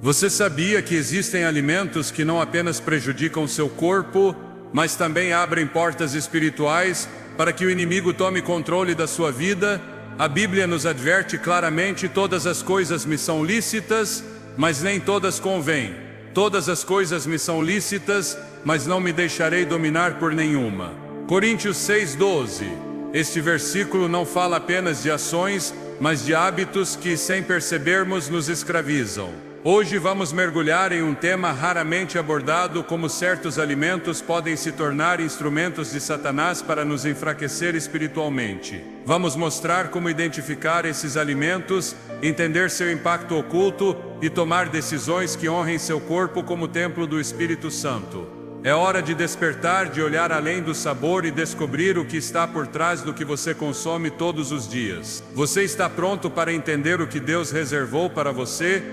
Você sabia que existem alimentos que não apenas prejudicam seu corpo, mas também abrem portas espirituais para que o inimigo tome controle da sua vida? A Bíblia nos adverte claramente: todas as coisas me são lícitas, mas nem todas convêm. Todas as coisas me são lícitas, mas não me deixarei dominar por nenhuma. Coríntios 6:12. Este versículo não fala apenas de ações, mas de hábitos que, sem percebermos, nos escravizam. Hoje vamos mergulhar em um tema raramente abordado: como certos alimentos podem se tornar instrumentos de Satanás para nos enfraquecer espiritualmente. Vamos mostrar como identificar esses alimentos, entender seu impacto oculto e tomar decisões que honrem seu corpo como templo do Espírito Santo. É hora de despertar, de olhar além do sabor e descobrir o que está por trás do que você consome todos os dias. Você está pronto para entender o que Deus reservou para você?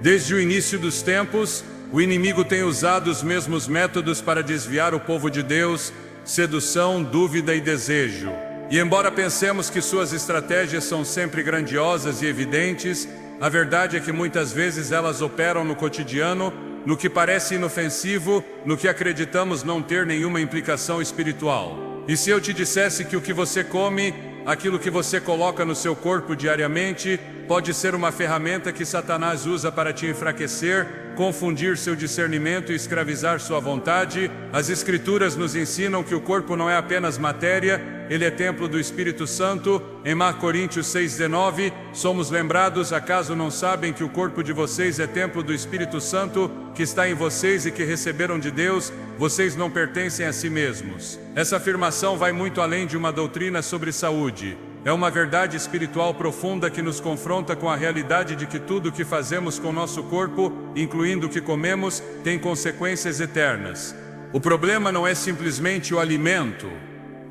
Desde o início dos tempos, o inimigo tem usado os mesmos métodos para desviar o povo de Deus: sedução, dúvida e desejo. E embora pensemos que suas estratégias são sempre grandiosas e evidentes, a verdade é que muitas vezes elas operam no cotidiano, no que parece inofensivo, no que acreditamos não ter nenhuma implicação espiritual. E se eu te dissesse que o que você come, aquilo que você coloca no seu corpo diariamente, pode ser uma ferramenta que Satanás usa para te enfraquecer, confundir seu discernimento e escravizar sua vontade? As Escrituras nos ensinam que o corpo não é apenas matéria, ele é templo do Espírito Santo. Em Coríntios 6:19, somos lembrados: acaso não sabem que o corpo de vocês é templo do Espírito Santo, que está em vocês e que receberam de Deus? Vocês não pertencem a si mesmos. Essa afirmação vai muito além de uma doutrina sobre saúde. É uma verdade espiritual profunda que nos confronta com a realidade de que tudo o que fazemos com nosso corpo, incluindo o que comemos, tem consequências eternas. O problema não é simplesmente o alimento,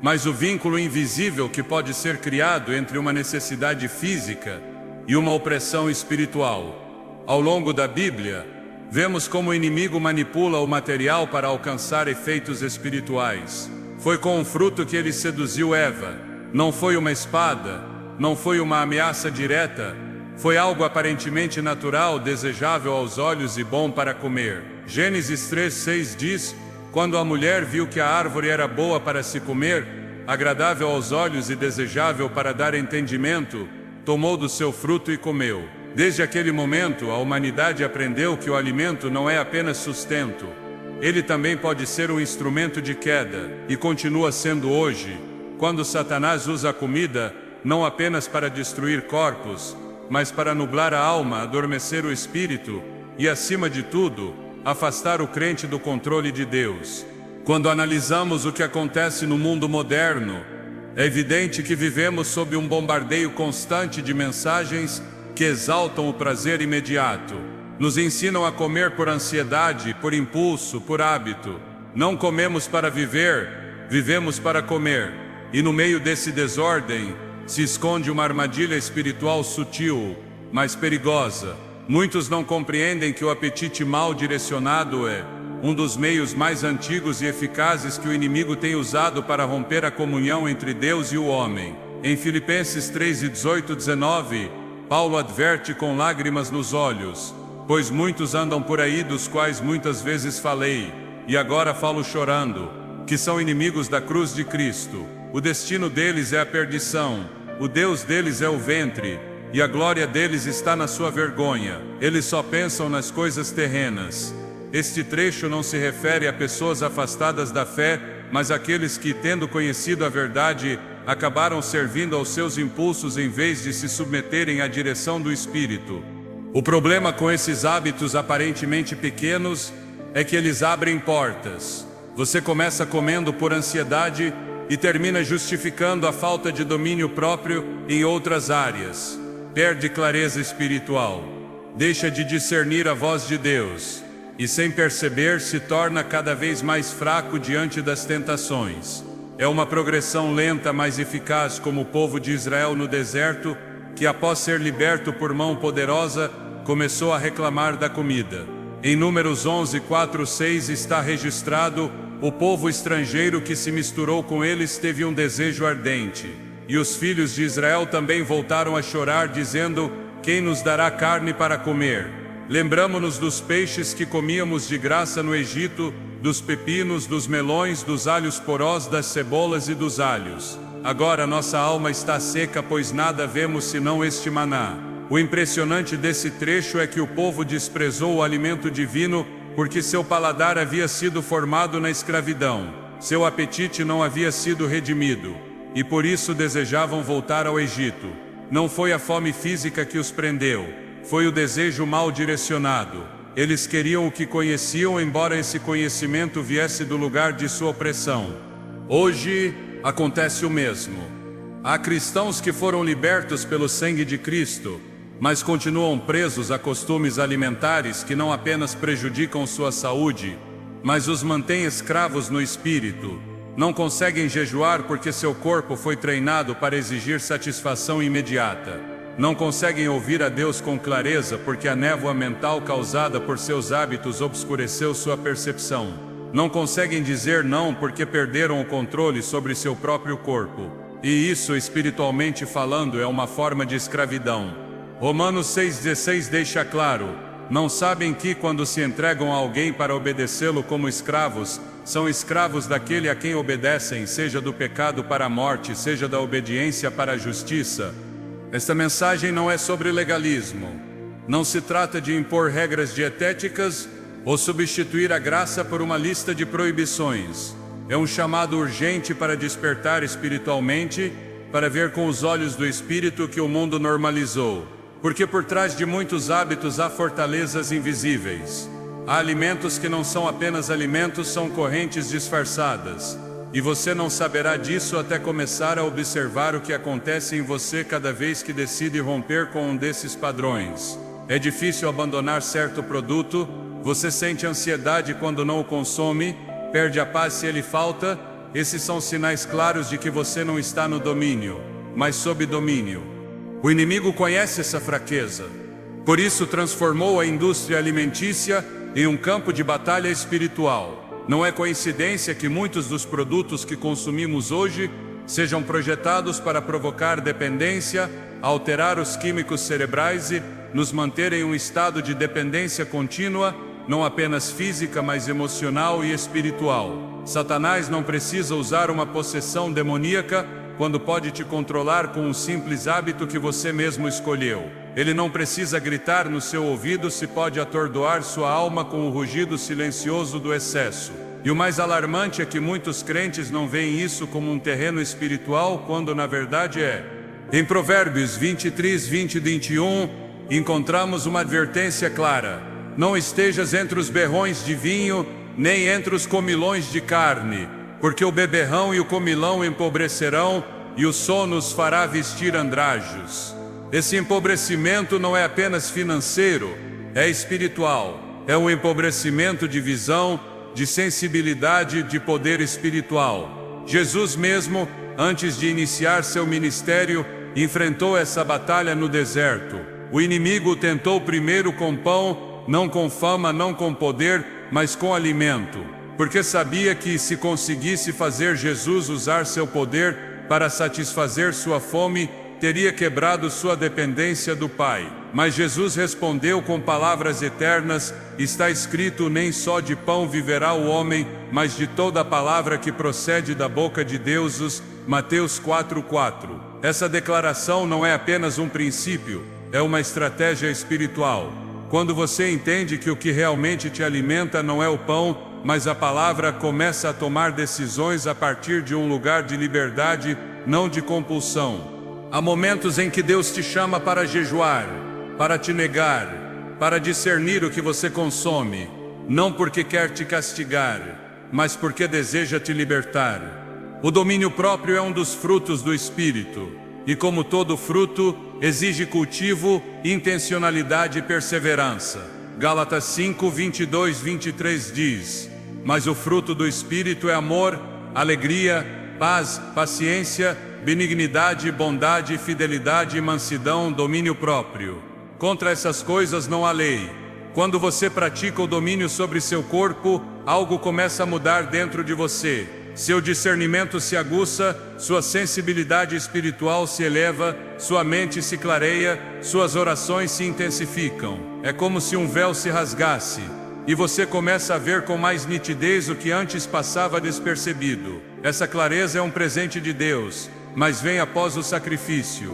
mas o vínculo invisível que pode ser criado entre uma necessidade física e uma opressão espiritual. Ao longo da Bíblia, vemos como o inimigo manipula o material para alcançar efeitos espirituais. Foi com um fruto que ele seduziu Eva. Não foi uma espada, não foi uma ameaça direta, foi algo aparentemente natural, desejável aos olhos e bom para comer. Gênesis 3:6 diz: quando a mulher viu que a árvore era boa para se comer, agradável aos olhos e desejável para dar entendimento, tomou do seu fruto e comeu. Desde aquele momento, a humanidade aprendeu que o alimento não é apenas sustento. Ele também pode ser um instrumento de queda, e continua sendo hoje, quando Satanás usa a comida, não apenas para destruir corpos, mas para nublar a alma, adormecer o espírito e, acima de tudo, afastar o crente do controle de Deus. Quando analisamos o que acontece no mundo moderno, é evidente que vivemos sob um bombardeio constante de mensagens que exaltam o prazer imediato. Nos ensinam a comer por ansiedade, por impulso, por hábito. Não comemos para viver, vivemos para comer. E no meio desse desordem, se esconde uma armadilha espiritual sutil, mas perigosa. Muitos não compreendem que o apetite mal direcionado é um dos meios mais antigos e eficazes que o inimigo tem usado para romper a comunhão entre Deus e o homem. Em Filipenses 3:18-19, Paulo adverte com lágrimas nos olhos: pois muitos andam por aí, dos quais muitas vezes falei, e agora falo chorando, que são inimigos da cruz de Cristo. O destino deles é a perdição, o Deus deles é o ventre, e a glória deles está na sua vergonha. Eles só pensam nas coisas terrenas. Este trecho não se refere a pessoas afastadas da fé, mas àqueles que, tendo conhecido a verdade, acabaram servindo aos seus impulsos em vez de se submeterem à direção do Espírito. O problema com esses hábitos aparentemente pequenos é que eles abrem portas. Você começa comendo por ansiedade e termina justificando a falta de domínio próprio em outras áreas. Perde clareza espiritual, deixa de discernir a voz de Deus, e sem perceber se torna cada vez mais fraco diante das tentações. É uma progressão lenta, mas eficaz, como o povo de Israel no deserto, que após ser liberto por mão poderosa, começou a reclamar da comida. Em Números 11:4-6 está registrado: o povo estrangeiro que se misturou com eles teve um desejo ardente. E os filhos de Israel também voltaram a chorar, dizendo: quem nos dará carne para comer? Lembramo-nos dos peixes que comíamos de graça no Egito, dos pepinos, dos melões, dos alhos porós, das cebolas e dos alhos. Agora nossa alma está seca, pois nada vemos senão este maná. O impressionante desse trecho é que o povo desprezou o alimento divino porque seu paladar havia sido formado na escravidão. Seu apetite não havia sido redimido, e por isso desejavam voltar ao Egito. Não foi a fome física que os prendeu, foi o desejo mal direcionado. Eles queriam o que conheciam, embora esse conhecimento viesse do lugar de sua opressão. Hoje acontece o mesmo. Há cristãos que foram libertos pelo sangue de Cristo, mas continuam presos a costumes alimentares que não apenas prejudicam sua saúde, mas os mantêm escravos no espírito. Não conseguem jejuar porque seu corpo foi treinado para exigir satisfação imediata. Não conseguem ouvir a Deus com clareza porque a névoa mental causada por seus hábitos obscureceu sua percepção. Não conseguem dizer não porque perderam o controle sobre seu próprio corpo. E isso, espiritualmente falando, é uma forma de escravidão. Romanos 6,16 deixa claro: não sabem que, quando se entregam a alguém para obedecê-lo como escravos, são escravos daquele a quem obedecem, seja do pecado para a morte, seja da obediência para a justiça. Esta mensagem não é sobre legalismo. Não se trata de impor regras dietéticas ou substituir a graça por uma lista de proibições. É um chamado urgente para despertar espiritualmente, para ver com os olhos do Espírito que o mundo normalizou. Porque por trás de muitos hábitos há fortalezas invisíveis. Há alimentos que não são apenas alimentos, são correntes disfarçadas. E você não saberá disso até começar a observar o que acontece em você cada vez que decide romper com um desses padrões. É difícil abandonar certo produto, você sente ansiedade quando não o consome, perde a paz se ele falta. Esses são sinais claros de que você não está no domínio, mas sob domínio. O inimigo conhece essa fraqueza. Por isso transformou a indústria alimentícia em um campo de batalha espiritual. Não é coincidência que muitos dos produtos que consumimos hoje sejam projetados para provocar dependência, alterar os químicos cerebrais e nos manter em um estado de dependência contínua, não apenas física, mas emocional e espiritual. Satanás não precisa usar uma possessão demoníaca quando pode te controlar com um simples hábito que você mesmo escolheu. Ele não precisa gritar no seu ouvido se pode atordoar sua alma com o rugido silencioso do excesso. E o mais alarmante é que muitos crentes não veem isso como um terreno espiritual, quando na verdade é. Em Provérbios 23, 20 e 21, encontramos uma advertência clara: não estejas entre os berrões de vinho, nem entre os comilões de carne, porque o beberrão e o comilão empobrecerão, e o sono os fará vestir andrajos. Esse empobrecimento não é apenas financeiro, é espiritual. É um empobrecimento de visão, de sensibilidade, de poder espiritual. Jesus mesmo, antes de iniciar seu ministério, enfrentou essa batalha no deserto. O inimigo o tentou primeiro com pão, não com fama, não com poder, mas com alimento. Porque sabia que, se conseguisse fazer Jesus usar seu poder para satisfazer sua fome, teria quebrado sua dependência do Pai. Mas Jesus respondeu com palavras eternas: está escrito, nem só de pão viverá o homem, mas de toda a palavra que procede da boca de Deus. Mateus 4:4. Essa declaração não é apenas um princípio, é uma estratégia espiritual. Quando você entende que o que realmente te alimenta não é o pão, mas a palavra, começa a tomar decisões a partir de um lugar de liberdade, não de compulsão. Há momentos em que Deus te chama para jejuar, para te negar, para discernir o que você consome, não porque quer te castigar, mas porque deseja te libertar. O domínio próprio é um dos frutos do Espírito, e como todo fruto, exige cultivo, intencionalidade e perseverança. Gálatas 5, 22, 23 diz: mas o fruto do Espírito é amor, alegria, paz, paciência, benignidade, bondade, fidelidade, mansidão, domínio próprio. Contra essas coisas não há lei. Quando você pratica o domínio sobre seu corpo, algo começa a mudar dentro de você. seu discernimento se aguça, sua sensibilidade espiritual se eleva, sua mente se clareia, suas orações se intensificam. É como se um véu se rasgasse, e você começa a ver com mais nitidez o que antes passava despercebido. Essa clareza é um presente de Deus, mas vem após o sacrifício.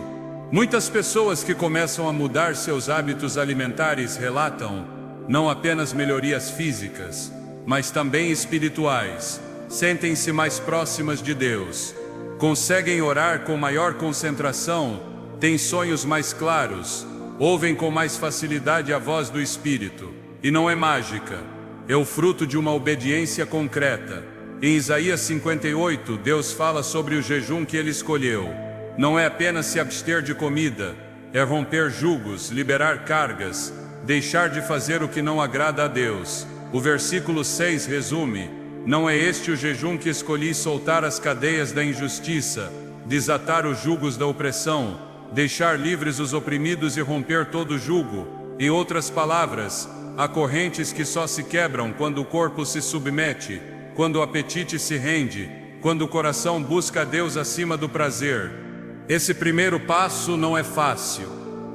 Muitas pessoas que começam a mudar seus hábitos alimentares relatam não apenas melhorias físicas, mas também espirituais. Sentem-se mais próximas de Deus, conseguem orar com maior concentração, têm sonhos mais claros, ouvem com mais facilidade a voz do Espírito. E não é mágica, é o fruto de uma obediência concreta. Em Isaías 58, Deus fala sobre o jejum que Ele escolheu. Não é apenas se abster de comida, é romper julgos, liberar cargas, deixar de fazer o que não agrada a Deus. O versículo 6 resume: não é este o jejum que escolhi, soltar as cadeias da injustiça, desatar os jugos da opressão, deixar livres os oprimidos e romper todo jugo. Em outras palavras, há correntes que só se quebram quando o corpo se submete, quando o apetite se rende, quando o coração busca a Deus acima do prazer. Esse primeiro passo não é fácil.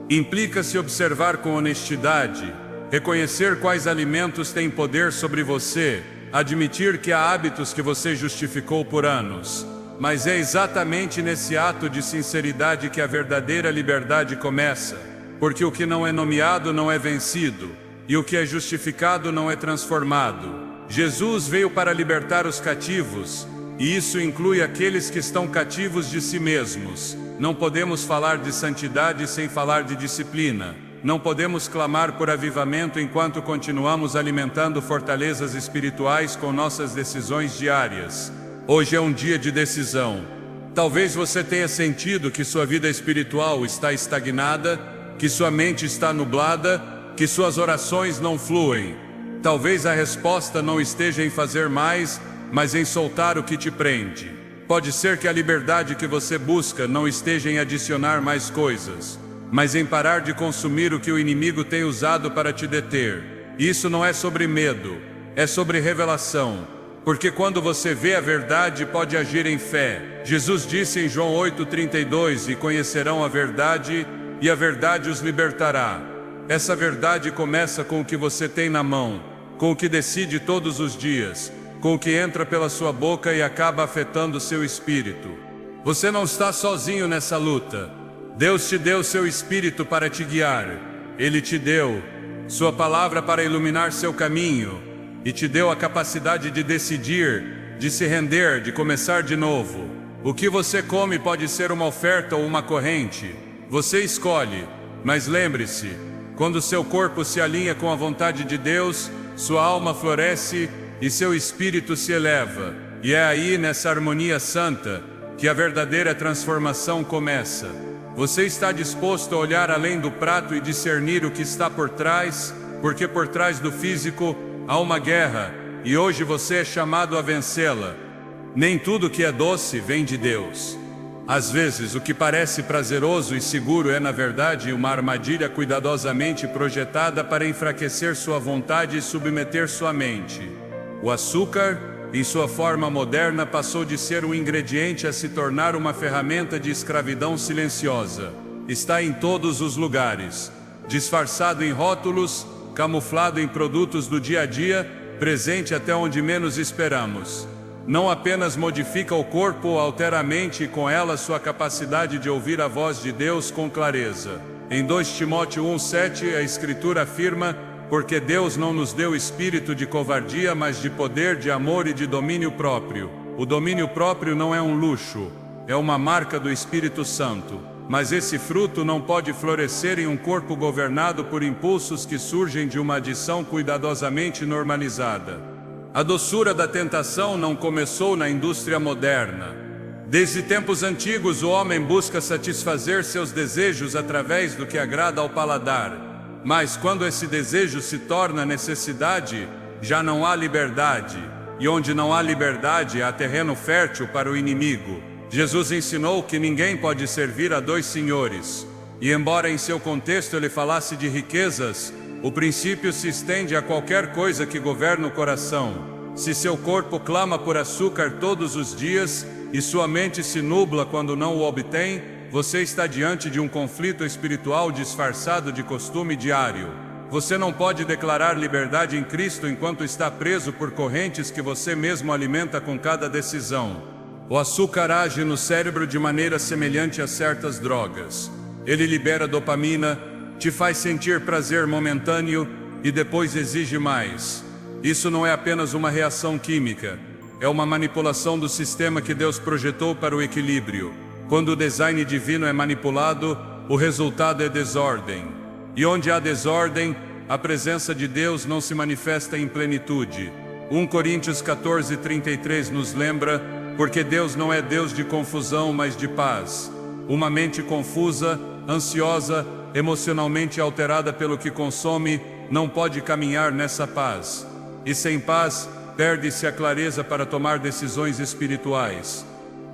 Implica-se observar com honestidade, reconhecer quais alimentos têm poder sobre você, admitir que há hábitos que você justificou por anos. Mas é exatamente nesse ato de sinceridade que a verdadeira liberdade começa, porque o que não é nomeado não é vencido, e o que é justificado não é transformado. Jesus veio para libertar os cativos, e isso inclui aqueles que estão cativos de si mesmos. Não podemos falar de santidade sem falar de disciplina. Não podemos clamar por avivamento enquanto continuamos alimentando fortalezas espirituais com nossas decisões diárias. Hoje é um dia de decisão. Talvez você tenha sentido que sua vida espiritual está estagnada, que sua mente está nublada, que suas orações não fluem. Talvez a resposta não esteja em fazer mais, mas em soltar o que te prende. Pode ser que a liberdade que você busca não esteja em adicionar mais coisas, mas em parar de consumir o que o inimigo tem usado para te deter. Isso não é sobre medo, é sobre revelação. Porque quando você vê a verdade, pode agir em fé. Jesus disse em João 8,32: e conhecerão a verdade, e a verdade os libertará. Essa verdade começa com o que você tem na mão, com o que decide todos os dias, com o que entra pela sua boca e acaba afetando seu espírito. Você não está sozinho nessa luta. Deus te deu seu Espírito para te guiar. Ele te deu sua palavra para iluminar seu caminho, e te deu a capacidade de decidir, de se render, de começar de novo. O que você come pode ser uma oferta ou uma corrente. Você escolhe, mas lembre-se, quando seu corpo se alinha com a vontade de Deus, sua alma floresce e seu espírito se eleva. E é aí, nessa harmonia santa, que a verdadeira transformação começa. Você está disposto a olhar além do prato e discernir o que está por trás? Porque por trás do físico há uma guerra, e hoje você é chamado a vencê-la. Nem tudo que é doce vem de Deus. Às vezes, o que parece prazeroso e seguro é, na verdade, uma armadilha cuidadosamente projetada para enfraquecer sua vontade e submeter sua mente. O açúcar, em sua forma moderna, passou de ser um ingrediente a se tornar uma ferramenta de escravidão silenciosa. Está em todos os lugares, disfarçado em rótulos, camuflado em produtos do dia a dia, presente até onde menos esperamos. Não apenas modifica o corpo ou altera a mente e com ela sua capacidade de ouvir a voz de Deus com clareza. Em 2 Timóteo 1,7 a Escritura afirma: porque Deus não nos deu espírito de covardia, mas de poder, de amor e de domínio próprio. O domínio próprio não é um luxo, é uma marca do Espírito Santo. Mas esse fruto não pode florescer em um corpo governado por impulsos que surgem de uma adição cuidadosamente normalizada. A doçura da tentação não começou na indústria moderna. Desde tempos antigos, o homem busca satisfazer seus desejos através do que agrada ao paladar. Mas quando esse desejo se torna necessidade, já não há liberdade. E onde não há liberdade, há terreno fértil para o inimigo. Jesus ensinou que ninguém pode servir a 2 senhores. E embora em seu contexto ele falasse de riquezas, o princípio se estende a qualquer coisa que governa o coração. Se seu corpo clama por açúcar todos os dias e sua mente se nubla quando não o obtém, você está diante de um conflito espiritual disfarçado de costume diário. Você não pode declarar liberdade em Cristo enquanto está preso por correntes que você mesmo alimenta com cada decisão. O açúcar age no cérebro de maneira semelhante a certas drogas. Ele libera dopamina, te faz sentir prazer momentâneo e depois exige mais. Isso não é apenas uma reação química, é uma manipulação do sistema que Deus projetou para o equilíbrio. Quando o design divino é manipulado, o resultado é desordem. E onde há desordem, a presença de Deus não se manifesta em plenitude. 1 Coríntios 14:33 nos lembra: porque Deus não é Deus de confusão, mas de paz. Uma mente confusa, ansiosa, emocionalmente alterada pelo que consome, não pode caminhar nessa paz. E sem paz, perde-se a clareza para tomar decisões espirituais.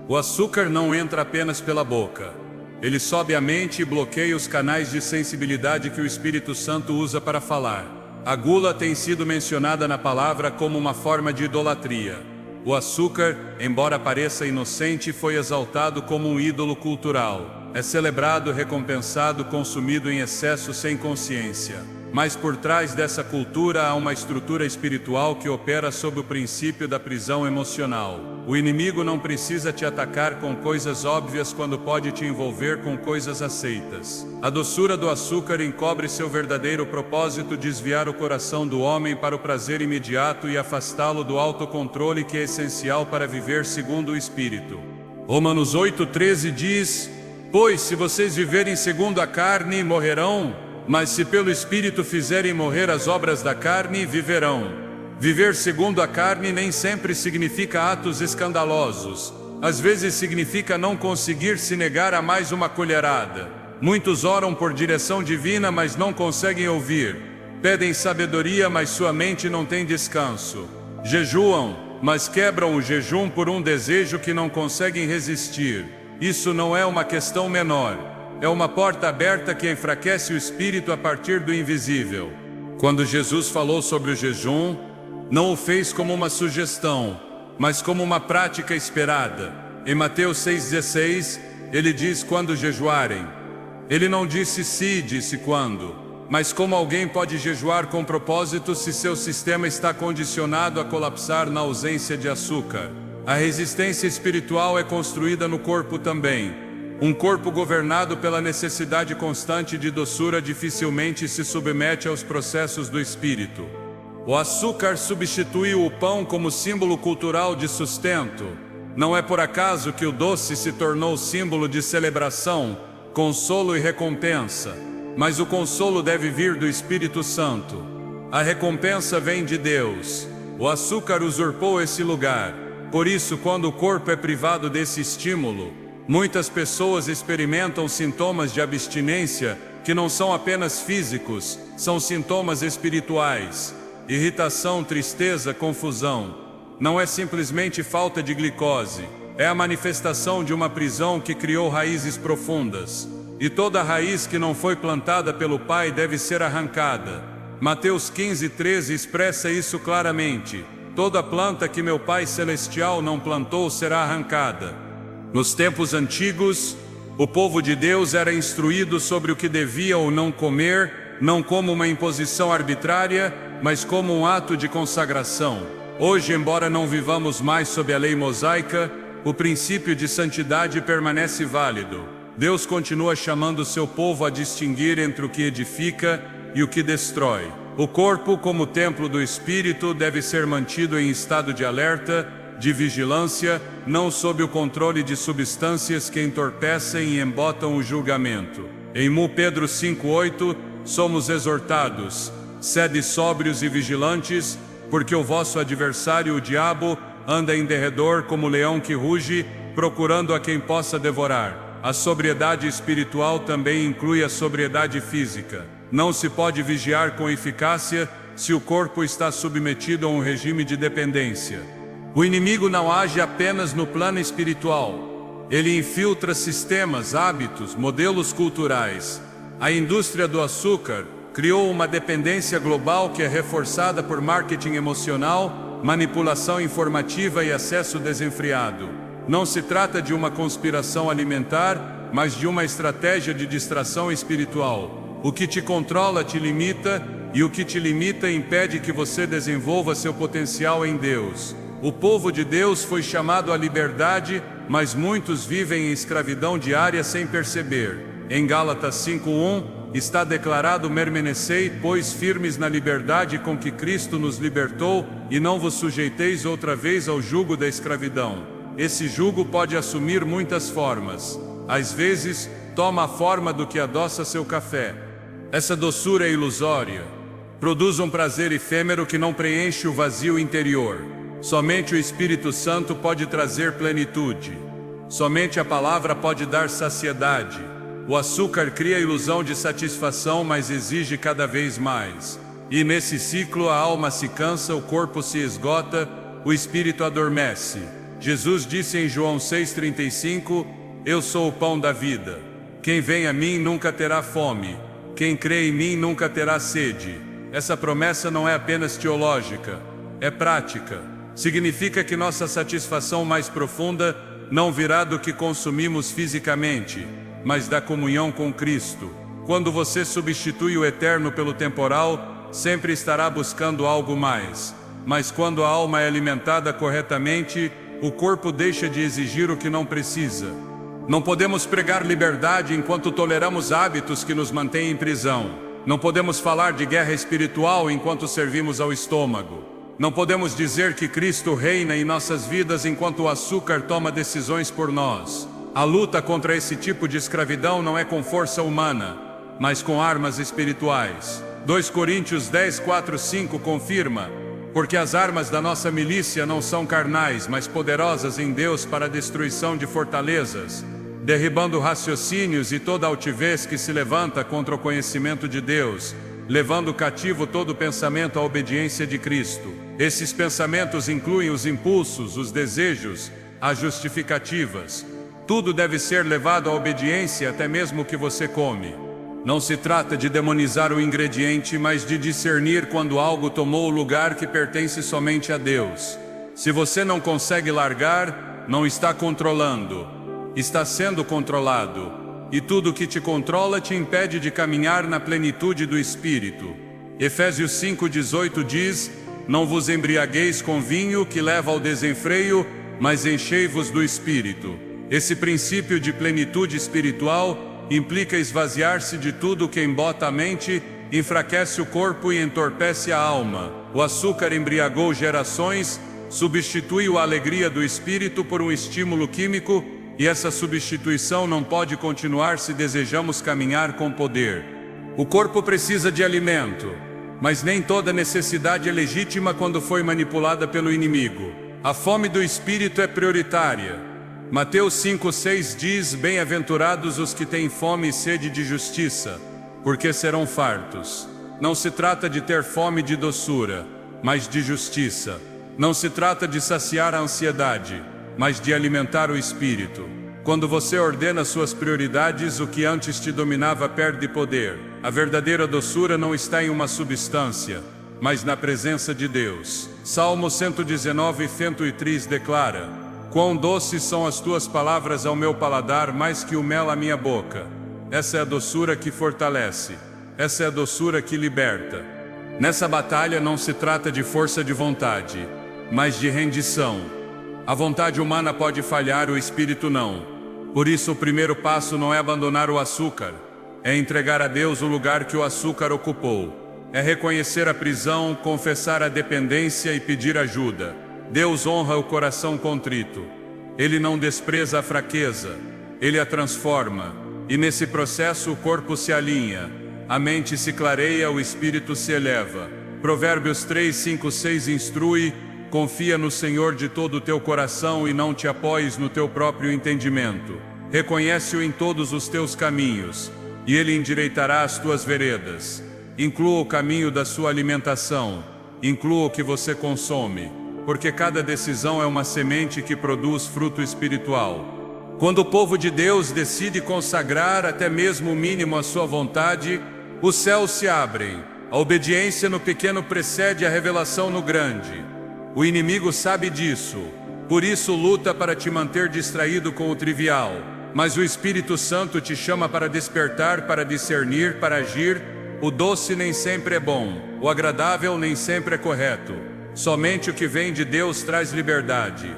O açúcar não entra apenas pela boca. Ele sobe a mente e bloqueia os canais de sensibilidade que o Espírito Santo usa para falar. A gula tem sido mencionada na palavra como uma forma de idolatria. O açúcar, embora pareça inocente, foi exaltado como um ídolo cultural. É celebrado, recompensado, consumido em excesso sem consciência. Mas por trás dessa cultura há uma estrutura espiritual que opera sob o princípio da prisão emocional. O inimigo não precisa te atacar com coisas óbvias quando pode te envolver com coisas aceitas. A doçura do açúcar encobre seu verdadeiro propósito: desviar o coração do homem para o prazer imediato e afastá-lo do autocontrole que é essencial para viver segundo o Espírito. Romanos 8:13 diz: pois se vocês viverem segundo a carne, morrerão. Mas se pelo Espírito fizerem morrer as obras da carne, viverão. Viver segundo a carne nem sempre significa atos escandalosos. Às vezes significa não conseguir se negar a mais uma colherada. Muitos oram por direção divina, mas não conseguem ouvir. Pedem sabedoria, mas sua mente não tem descanso. Jejuam, mas quebram o jejum por um desejo que não conseguem resistir. Isso não é uma questão menor. É uma porta aberta que enfraquece o espírito a partir do invisível. Quando Jesus falou sobre o jejum, não o fez como uma sugestão, mas como uma prática esperada. Em Mateus 6,16, ele diz: quando jejuarem. Ele não disse se, disse quando. Mas como alguém pode jejuar com propósito se seu sistema está condicionado a colapsar na ausência de açúcar? A resistência espiritual é construída no corpo também. Um corpo governado pela necessidade constante de doçura dificilmente se submete aos processos do espírito. O açúcar substituiu o pão como símbolo cultural de sustento. Não é por acaso que o doce se tornou símbolo de celebração, consolo e recompensa. Mas o consolo deve vir do Espírito Santo. A recompensa vem de Deus. O açúcar usurpou esse lugar. Por isso, quando o corpo é privado desse estímulo, muitas pessoas experimentam sintomas de abstinência que não são apenas físicos, são sintomas espirituais. Irritação, tristeza, confusão. Não é simplesmente falta de glicose, é a manifestação de uma prisão que criou raízes profundas. E toda raiz que não foi plantada pelo Pai deve ser arrancada. Mateus 15:13 expressa isso claramente. Toda planta que meu Pai Celestial não plantou será arrancada. Nos tempos antigos, o povo de Deus era instruído sobre o que devia ou não comer, não como uma imposição arbitrária, mas como um ato de consagração. Hoje, embora não vivamos mais sob a lei mosaica, o princípio de santidade permanece válido. Deus continua chamando seu povo a distinguir entre o que edifica e o que destrói. O corpo, como templo do Espírito, deve ser mantido em estado de alerta, de vigilância, não sob o controle de substâncias que entorpecem e embotam o julgamento. Em 1 Pedro 5:8, somos exortados: sede sóbrios e vigilantes, porque o vosso adversário, o diabo, anda em derredor como leão que ruge, procurando a quem possa devorar. A sobriedade espiritual também inclui a sobriedade física. Não se pode vigiar com eficácia se o corpo está submetido a um regime de dependência. O inimigo não age apenas no plano espiritual. Ele infiltra sistemas, hábitos, modelos culturais. A indústria do açúcar criou uma dependência global que é reforçada por marketing emocional, manipulação informativa e acesso desenfreado. Não se trata de uma conspiração alimentar, mas de uma estratégia de distração espiritual. O que te controla te limita, e o que te limita impede que você desenvolva seu potencial em Deus. O povo de Deus foi chamado à liberdade, mas muitos vivem em escravidão diária sem perceber. Em Gálatas 5:1, está declarado: permanecei, pois, firmes na liberdade com que Cristo nos libertou, e não vos sujeiteis outra vez ao jugo da escravidão. Esse jugo pode assumir muitas formas. Às vezes, toma a forma do que adoça seu café. Essa doçura é ilusória. Produz um prazer efêmero que não preenche o vazio interior. Somente o Espírito Santo pode trazer plenitude. Somente a palavra pode dar saciedade. O açúcar cria a ilusão de satisfação, mas exige cada vez mais. E nesse ciclo a alma se cansa, o corpo se esgota, o espírito adormece. Jesus disse em João 6,35: Eu sou o pão da vida. Quem vem a mim nunca terá fome. Quem crê em mim nunca terá sede. Essa promessa não é apenas teológica, é prática. Significa que nossa satisfação mais profunda não virá do que consumimos fisicamente, mas da comunhão com Cristo. Quando você substitui o eterno pelo temporal, sempre estará buscando algo mais. Mas quando a alma é alimentada corretamente, o corpo deixa de exigir o que não precisa. Não podemos pregar liberdade enquanto toleramos hábitos que nos mantêm em prisão. Não podemos falar de guerra espiritual enquanto servimos ao estômago. Não podemos dizer que Cristo reina em nossas vidas enquanto o açúcar toma decisões por nós. A luta contra esse tipo de escravidão não é com força humana, mas com armas espirituais. 2 Coríntios 10:4-5 confirma: porque as armas da nossa milícia não são carnais, mas poderosas em Deus para a destruição de fortalezas, derribando raciocínios e toda altivez que se levanta contra o conhecimento de Deus, levando cativo todo pensamento à obediência de Cristo. Esses pensamentos incluem os impulsos, os desejos, as justificativas. Tudo deve ser levado à obediência, até mesmo o que você come. Não se trata de demonizar o ingrediente, mas de discernir quando algo tomou o lugar que pertence somente a Deus. Se você não consegue largar, não está controlando. Está sendo controlado, e tudo que te controla te impede de caminhar na plenitude do Espírito. Efésios 5:18 diz: Não vos embriagueis com vinho que leva ao desenfreio, mas enchei-vos do Espírito. Esse princípio de plenitude espiritual implica esvaziar-se de tudo que embota a mente, enfraquece o corpo e entorpece a alma. O açúcar embriagou gerações, substituiu a alegria do Espírito por um estímulo químico, e essa substituição não pode continuar se desejamos caminhar com poder. O corpo precisa de alimento, mas nem toda necessidade é legítima quando foi manipulada pelo inimigo. A fome do Espírito é prioritária. Mateus 5:6 diz: Bem-aventurados os que têm fome e sede de justiça, porque serão fartos. Não se trata de ter fome de doçura, mas de justiça. Não se trata de saciar a ansiedade, mas de alimentar o Espírito. Quando você ordena suas prioridades, o que antes te dominava perde poder. A verdadeira doçura não está em uma substância, mas na presença de Deus. Salmo 119:103 declara: Quão doces são as tuas palavras ao meu paladar, mais que o mel à minha boca. Essa é a doçura que fortalece. Essa é a doçura que liberta. Nessa batalha não se trata de força de vontade, mas de rendição. A vontade humana pode falhar, o espírito não. Por isso o primeiro passo não é abandonar o açúcar, é entregar a Deus o lugar que o açúcar ocupou. É reconhecer a prisão, confessar a dependência e pedir ajuda. Deus honra o coração contrito. Ele não despreza a fraqueza, Ele a transforma. E nesse processo o corpo se alinha, a mente se clareia, o espírito se eleva. Provérbios 3:5-6 instrui: confia no Senhor de todo o teu coração e não te apoies no teu próprio entendimento. Reconhece-o em todos os teus caminhos, e Ele endireitará as tuas veredas. Inclua o caminho da sua alimentação, inclua o que você consome, porque cada decisão é uma semente que produz fruto espiritual. Quando o povo de Deus decide consagrar até mesmo o mínimo à sua vontade, os céus se abrem. A obediência no pequeno precede a revelação no grande. O inimigo sabe disso, por isso luta para te manter distraído com o trivial. Mas o Espírito Santo te chama para despertar, para discernir, para agir. O doce nem sempre é bom, o agradável nem sempre é correto. Somente o que vem de Deus traz liberdade.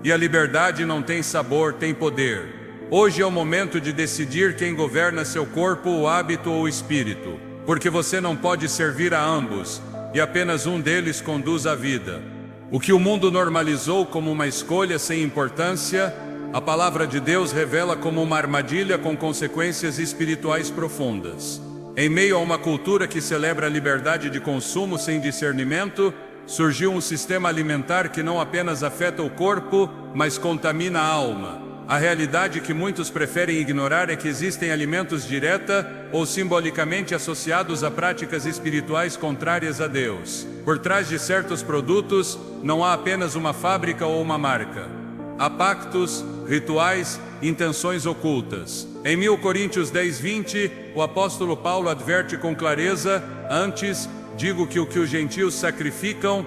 E a liberdade não tem sabor, tem poder. Hoje é o momento de decidir quem governa seu corpo, o hábito ou o espírito. Porque você não pode servir a ambos, e apenas um deles conduz a vida. O que o mundo normalizou como uma escolha sem importância, a palavra de Deus revela como uma armadilha com consequências espirituais profundas. Em meio a uma cultura que celebra a liberdade de consumo sem discernimento, surgiu um sistema alimentar que não apenas afeta o corpo, mas contamina a alma. A realidade que muitos preferem ignorar é que existem alimentos direta ou simbolicamente associados a práticas espirituais contrárias a Deus. Por trás de certos produtos, não há apenas uma fábrica ou uma marca. Há pactos, rituais, intenções ocultas. Em 1 Coríntios 10:20, o apóstolo Paulo adverte com clareza: antes, digo que o que os gentios sacrificam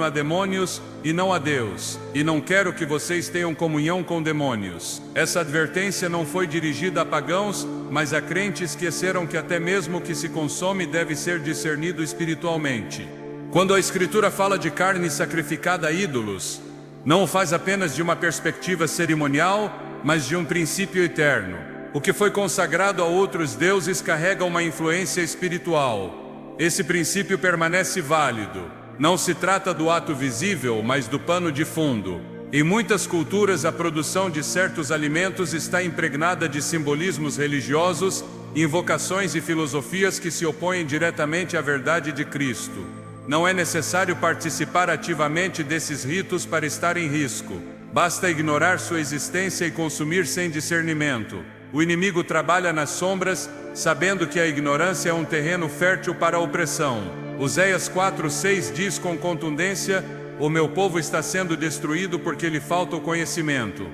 a demônios e não a Deus. E não quero que vocês tenham comunhão com demônios. Essa advertência não foi dirigida a pagãos, mas a crentes que esqueceram que até mesmo o que se consome deve ser discernido espiritualmente. Quando a Escritura fala de carne sacrificada a ídolos, não o faz apenas de uma perspectiva cerimonial, mas de um princípio eterno. O que foi consagrado a outros deuses carrega uma influência espiritual. Esse princípio permanece válido. Não se trata do ato visível, mas do pano de fundo. Em muitas culturas, a produção de certos alimentos está impregnada de simbolismos religiosos, invocações e filosofias que se opõem diretamente à verdade de Cristo. Não é necessário participar ativamente desses ritos para estar em risco. Basta ignorar sua existência e consumir sem discernimento. O inimigo trabalha nas sombras, sabendo que a ignorância é um terreno fértil para a opressão. Oséias 4:6 diz com contundência: o meu povo está sendo destruído porque lhe falta o conhecimento.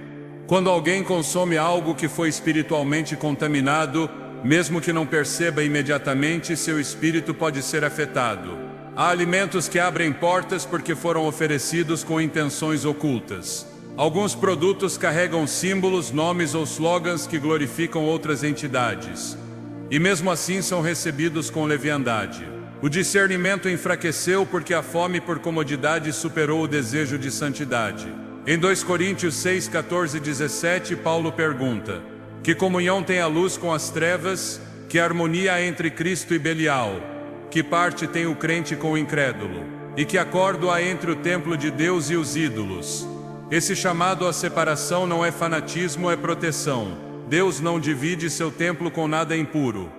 Quando alguém consome algo que foi espiritualmente contaminado, mesmo que não perceba imediatamente, seu espírito pode ser afetado. Há alimentos que abrem portas porque foram oferecidos com intenções ocultas. Alguns produtos carregam símbolos, nomes ou slogans que glorificam outras entidades. E mesmo assim são recebidos com leviandade. O discernimento enfraqueceu porque a fome por comodidade superou o desejo de santidade. Em 2 Coríntios 6:14-17, Paulo pergunta: que comunhão tem a luz com as trevas? Que harmonia há entre Cristo e Belial? Que parte tem o crente com o incrédulo? E que acordo há entre o templo de Deus e os ídolos? Esse chamado à separação não é fanatismo, é proteção. Deus não divide seu templo com nada impuro.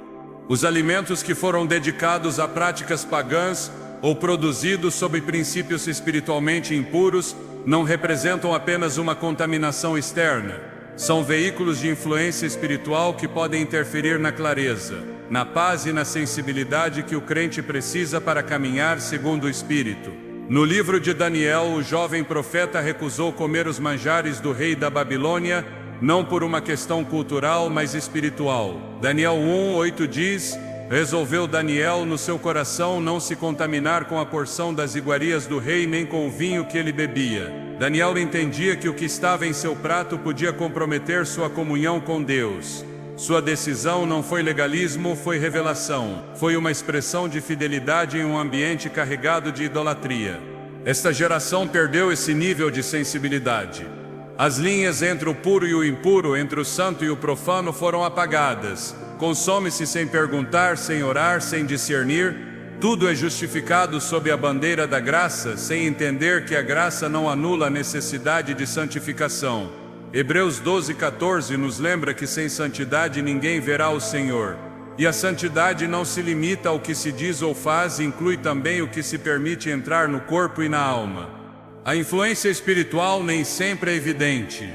Os alimentos que foram dedicados a práticas pagãs ou produzidos sob princípios espiritualmente impuros não representam apenas uma contaminação externa. São veículos de influência espiritual que podem interferir na clareza, na paz e na sensibilidade que o crente precisa para caminhar segundo o Espírito. No livro de Daniel, o jovem profeta recusou comer os manjares do rei da Babilônia, não por uma questão cultural, mas espiritual. Daniel 1:8 diz: resolveu Daniel no seu coração não se contaminar com a porção das iguarias do rei, nem com o vinho que ele bebia. Daniel entendia que o que estava em seu prato podia comprometer sua comunhão com Deus. Sua decisão não foi legalismo, foi revelação. Foi uma expressão de fidelidade em um ambiente carregado de idolatria. Esta geração perdeu esse nível de sensibilidade. As linhas entre o puro e o impuro, entre o santo e o profano foram apagadas. Consome-se sem perguntar, sem orar, sem discernir. Tudo é justificado sob a bandeira da graça, sem entender que a graça não anula a necessidade de santificação. Hebreus 12:14 nos lembra que sem santidade ninguém verá o Senhor. E a santidade não se limita ao que se diz ou faz, inclui também o que se permite entrar no corpo e na alma. A influência espiritual nem sempre é evidente.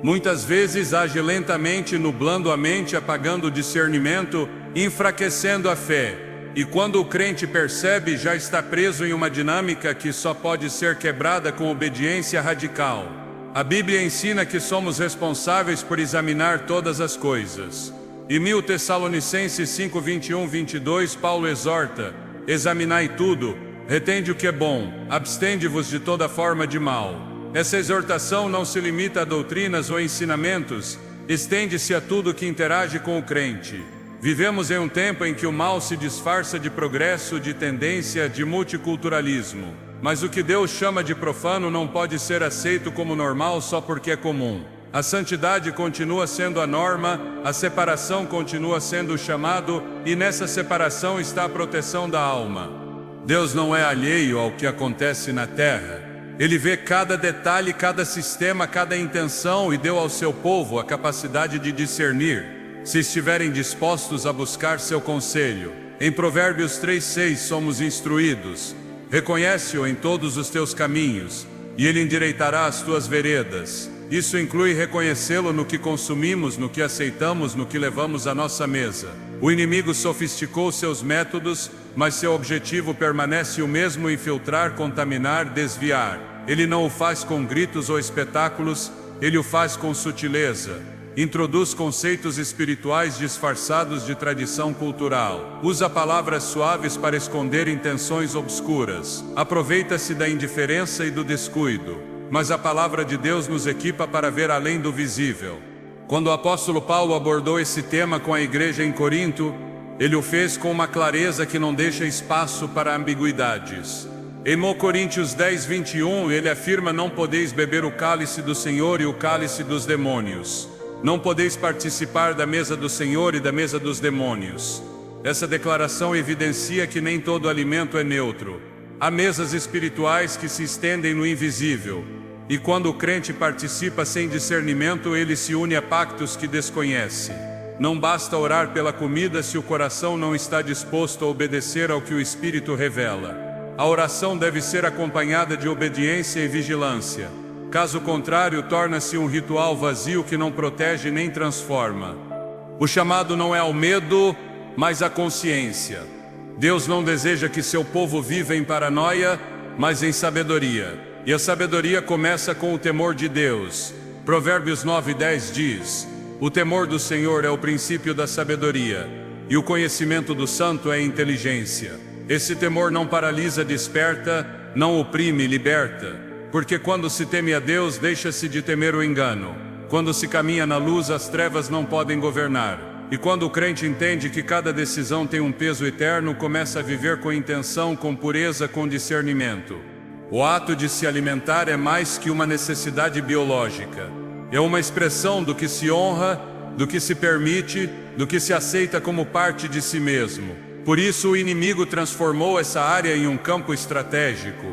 Muitas vezes age lentamente, nublando a mente, apagando o discernimento, enfraquecendo a fé. E quando o crente percebe, já está preso em uma dinâmica que só pode ser quebrada com obediência radical. A Bíblia ensina que somos responsáveis por examinar todas as coisas. Em 1 Tessalonicenses 5:21-22, Paulo exorta: examinai tudo, Retende o que é bom, abstende-vos de toda forma de mal. Essa exortação não se limita a doutrinas ou ensinamentos, estende-se a tudo que interage com o crente. Vivemos em um tempo em que o mal se disfarça de progresso, de tendência, de multiculturalismo. Mas o que Deus chama de profano não pode ser aceito como normal só porque é comum. A santidade continua sendo a norma, a separação continua sendo o chamado, e nessa separação está a proteção da alma. Deus não é alheio ao que acontece na terra. Ele vê cada detalhe, cada sistema, cada intenção e deu ao seu povo a capacidade de discernir, se estiverem dispostos a buscar seu conselho. Em Provérbios 3:6 somos instruídos: reconhece-o em todos os teus caminhos, e ele endireitará as tuas veredas. Isso inclui reconhecê-lo no que consumimos, no que aceitamos, no que levamos à nossa mesa. O inimigo sofisticou seus métodos, mas seu objetivo permanece o mesmo: infiltrar, contaminar, desviar. Ele não o faz com gritos ou espetáculos, ele o faz com sutileza. Introduz conceitos espirituais disfarçados de tradição cultural. Usa palavras suaves para esconder intenções obscuras. Aproveita-se da indiferença e do descuido. Mas a palavra de Deus nos equipa para ver além do visível. Quando o apóstolo Paulo abordou esse tema com a igreja em Corinto, ele o fez com uma clareza que não deixa espaço para ambiguidades. Em Coríntios 10:21, ele afirma: não podeis beber o cálice do Senhor e o cálice dos demônios. Não podeis participar da mesa do Senhor e da mesa dos demônios. Essa declaração evidencia que nem todo alimento é neutro. Há mesas espirituais que se estendem no invisível, e quando o crente participa sem discernimento, ele se une a pactos que desconhece. Não basta orar pela comida se o coração não está disposto a obedecer ao que o Espírito revela. A oração deve ser acompanhada de obediência e vigilância. Caso contrário, torna-se um ritual vazio que não protege nem transforma. O chamado não é ao medo, mas à consciência. Deus não deseja que seu povo viva em paranoia, mas em sabedoria. E a sabedoria começa com o temor de Deus. Provérbios 9:10 diz: o temor do Senhor é o princípio da sabedoria, e o conhecimento do santo é inteligência. Esse temor não paralisa, desperta, não oprime, liberta. Porque quando se teme a Deus, deixa-se de temer o engano. Quando se caminha na luz, as trevas não podem governar. E quando o crente entende que cada decisão tem um peso eterno, começa a viver com intenção, com pureza, com discernimento. O ato de se alimentar é mais que uma necessidade biológica. É uma expressão do que se honra, do que se permite, do que se aceita como parte de si mesmo. Por isso o inimigo transformou essa área em um campo estratégico.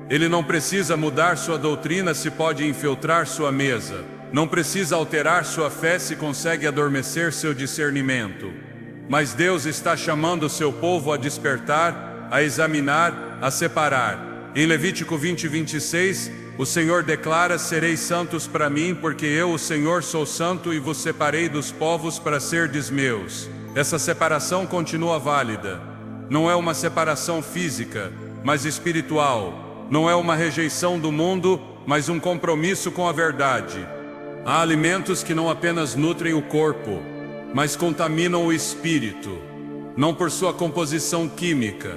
Ele não precisa mudar sua doutrina se pode infiltrar sua mesa. Não precisa alterar sua fé se consegue adormecer seu discernimento. Mas Deus está chamando seu povo a despertar, a examinar, a separar. Em Levítico 20:26, o Senhor declara: sereis santos para mim, porque eu, o Senhor, sou santo e vos separei dos povos para serdes meus. Essa separação continua válida. Não é uma separação física, mas espiritual. Não é uma rejeição do mundo, mas um compromisso com a verdade. Há alimentos que não apenas nutrem o corpo, mas contaminam o espírito, não por sua composição química,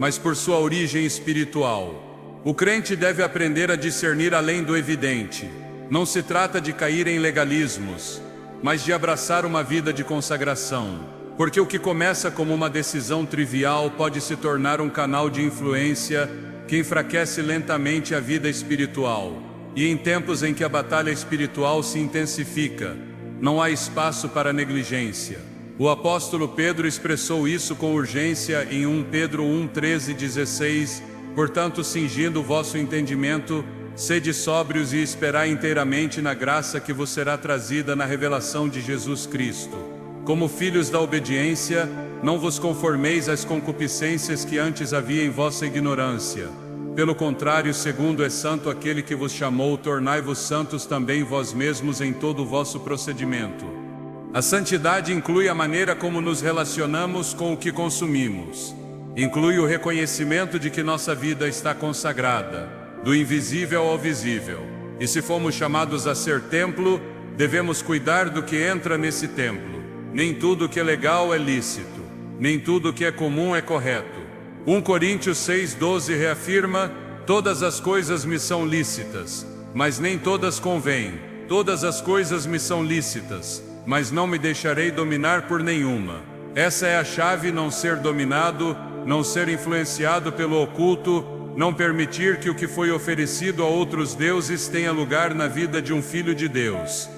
mas por sua origem espiritual. O crente deve aprender a discernir além do evidente. Não se trata de cair em legalismos, mas de abraçar uma vida de consagração. Porque o que começa como uma decisão trivial pode se tornar um canal de influência que enfraquece lentamente a vida espiritual. E em tempos em que a batalha espiritual se intensifica, não há espaço para negligência. O apóstolo Pedro expressou isso com urgência em 1 Pedro 1:13-16, portanto, cingindo o vosso entendimento, sede sóbrios e esperai inteiramente na graça que vos será trazida na revelação de Jesus Cristo. Como filhos da obediência, não vos conformeis às concupiscências que antes havia em vossa ignorância. Pelo contrário, segundo é santo aquele que vos chamou, tornai-vos santos também vós mesmos em todo o vosso procedimento. A santidade inclui a maneira como nos relacionamos com o que consumimos. Inclui o reconhecimento de que nossa vida está consagrada, do invisível ao visível. E se fomos chamados a ser templo, devemos cuidar do que entra nesse templo. Nem tudo que é legal é lícito, nem tudo que é comum é correto. 1 Coríntios 6,12 reafirma: todas as coisas me são lícitas, mas nem todas convêm. Todas as coisas me são lícitas, mas não me deixarei dominar por nenhuma. Essa é a chave: não ser dominado, não ser influenciado pelo oculto, não permitir que o que foi oferecido a outros deuses tenha lugar na vida de um filho de Deus.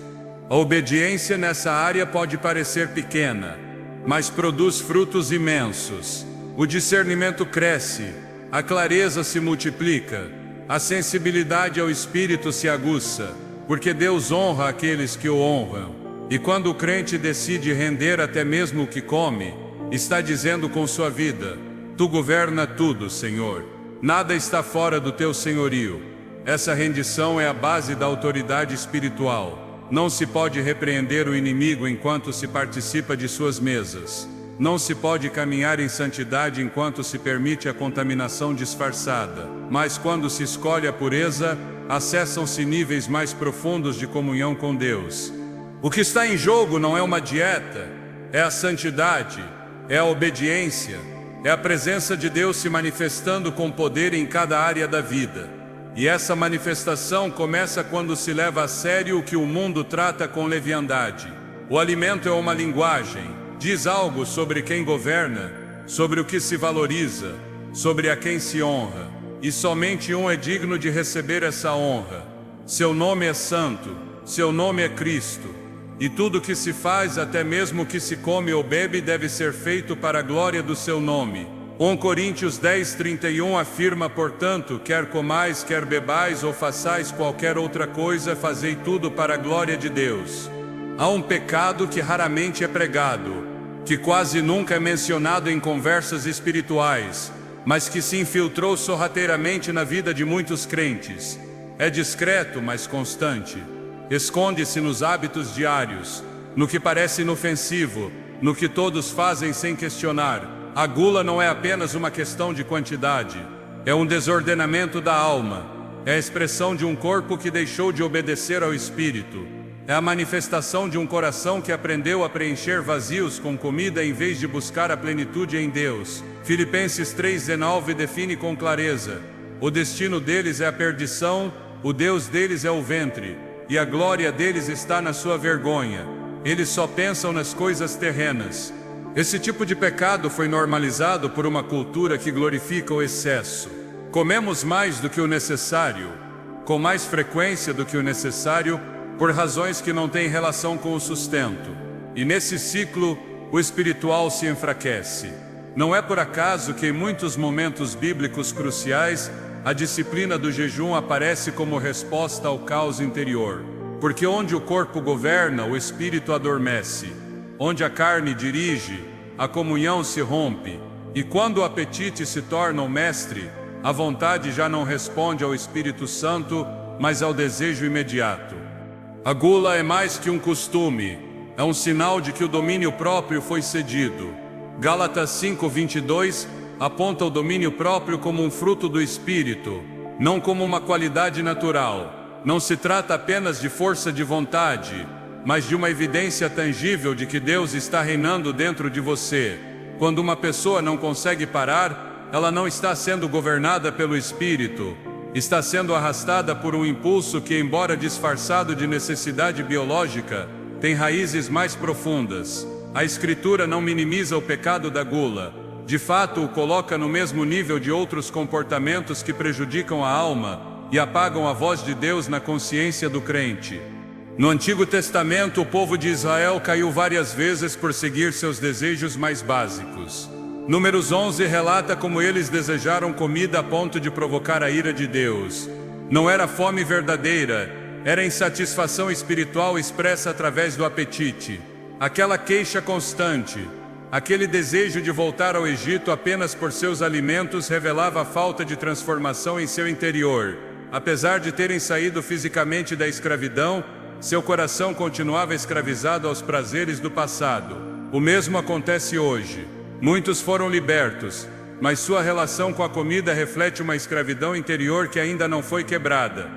A obediência nessa área pode parecer pequena, mas produz frutos imensos. O discernimento cresce, a clareza se multiplica, a sensibilidade ao Espírito se aguça, porque Deus honra aqueles que o honram. E quando o crente decide render até mesmo o que come, está dizendo com sua vida: Tu governa tudo, Senhor. Nada está fora do teu senhorio. Essa rendição é a base da autoridade espiritual. Não se pode repreender o inimigo enquanto se participa de suas mesas. Não se pode caminhar em santidade enquanto se permite a contaminação disfarçada. Mas quando se escolhe a pureza, acessam-se níveis mais profundos de comunhão com Deus. O que está em jogo não é uma dieta, é a santidade, é a obediência, é a presença de Deus se manifestando com poder em cada área da vida. E essa manifestação começa quando se leva a sério o que o mundo trata com leviandade. O alimento é uma linguagem. Diz algo sobre quem governa, sobre o que se valoriza, sobre a quem se honra. E somente um é digno de receber essa honra. Seu nome é santo, seu nome é Cristo. E tudo que se faz, até mesmo o que se come ou bebe, deve ser feito para a glória do seu nome. 1 Coríntios 10:31 afirma: portanto, quer comais, quer bebais ou façais qualquer outra coisa, fazei tudo para a glória de Deus. Há um pecado que raramente é pregado, que quase nunca é mencionado em conversas espirituais, mas que se infiltrou sorrateiramente na vida de muitos crentes. É discreto, mas constante. Esconde-se nos hábitos diários, no que parece inofensivo, no que todos fazem sem questionar. A gula não é apenas uma questão de quantidade, é um desordenamento da alma, é a expressão de um corpo que deixou de obedecer ao Espírito. É a manifestação de um coração que aprendeu a preencher vazios com comida em vez de buscar a plenitude em Deus. Filipenses 3:19 define com clareza: o destino deles é a perdição, o Deus deles é o ventre, e a glória deles está na sua vergonha. Eles só pensam nas coisas terrenas. Esse tipo de pecado foi normalizado por uma cultura que glorifica o excesso. Comemos mais do que o necessário, com mais frequência do que o necessário, por razões que não têm relação com o sustento. E nesse ciclo, o espiritual se enfraquece. Não é por acaso que em muitos momentos bíblicos cruciais, a disciplina do jejum aparece como resposta ao caos interior. Porque onde o corpo governa, o espírito adormece. Onde a carne dirige, a comunhão se rompe. E quando o apetite se torna o mestre, a vontade já não responde ao Espírito Santo, mas ao desejo imediato. A gula é mais que um costume, é um sinal de que o domínio próprio foi cedido. Gálatas 5:22 aponta o domínio próprio como um fruto do Espírito, não como uma qualidade natural. Não se trata apenas de força de vontade, mas de uma evidência tangível de que Deus está reinando dentro de você. Quando uma pessoa não consegue parar, ela não está sendo governada pelo Espírito. Está sendo arrastada por um impulso que, embora disfarçado de necessidade biológica, tem raízes mais profundas. A Escritura não minimiza o pecado da gula. De fato, o coloca no mesmo nível de outros comportamentos que prejudicam a alma e apagam a voz de Deus na consciência do crente. No Antigo Testamento, o povo de Israel caiu várias vezes por seguir seus desejos mais básicos. Números 11 relata como eles desejaram comida a ponto de provocar a ira de Deus. Não era fome verdadeira, era insatisfação espiritual expressa através do apetite. Aquela queixa constante, aquele desejo de voltar ao Egito apenas por seus alimentos revelava a falta de transformação em seu interior. Apesar de terem saído fisicamente da escravidão, seu coração continuava escravizado aos prazeres do passado. O mesmo acontece hoje. Muitos foram libertos, mas sua relação com a comida reflete uma escravidão interior que ainda não foi quebrada.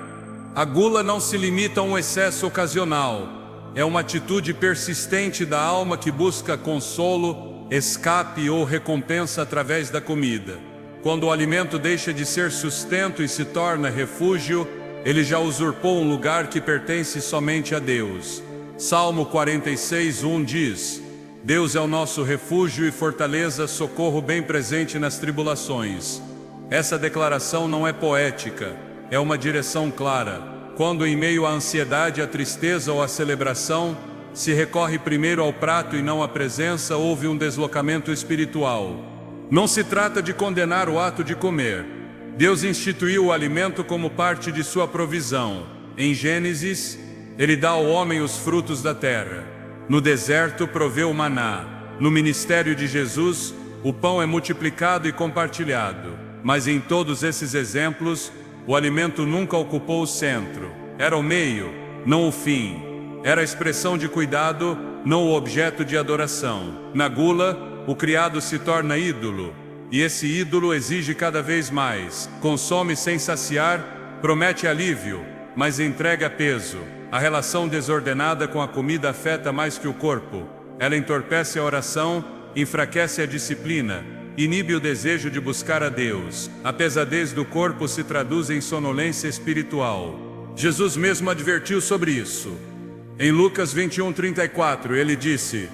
A gula não se limita a um excesso ocasional. É uma atitude persistente da alma que busca consolo, escape ou recompensa através da comida. Quando o alimento deixa de ser sustento e se torna refúgio, ele já usurpou um lugar que pertence somente a Deus. Salmo 46:1 diz: Deus é o nosso refúgio e fortaleza, socorro bem presente nas tribulações. Essa declaração não é poética, é uma direção clara. Quando em meio à ansiedade, à tristeza ou à celebração, se recorre primeiro ao prato e não à presença, houve um deslocamento espiritual. Não se trata de condenar o ato de comer. Deus instituiu o alimento como parte de sua provisão. Em Gênesis, Ele dá ao homem os frutos da terra. No deserto, proveu o maná. No ministério de Jesus, o pão é multiplicado e compartilhado. Mas em todos esses exemplos, o alimento nunca ocupou o centro. Era o meio, não o fim. Era a expressão de cuidado, não o objeto de adoração. Na gula, o criado se torna ídolo, e esse ídolo exige cada vez mais. Consome sem saciar, promete alívio, mas entrega peso. A relação desordenada com a comida afeta mais que o corpo. Ela entorpece a oração, enfraquece a disciplina, inibe o desejo de buscar a Deus. A pesadez do corpo se traduz em sonolência espiritual. Jesus mesmo advertiu sobre isso. Em Lucas 21:34, ele disse: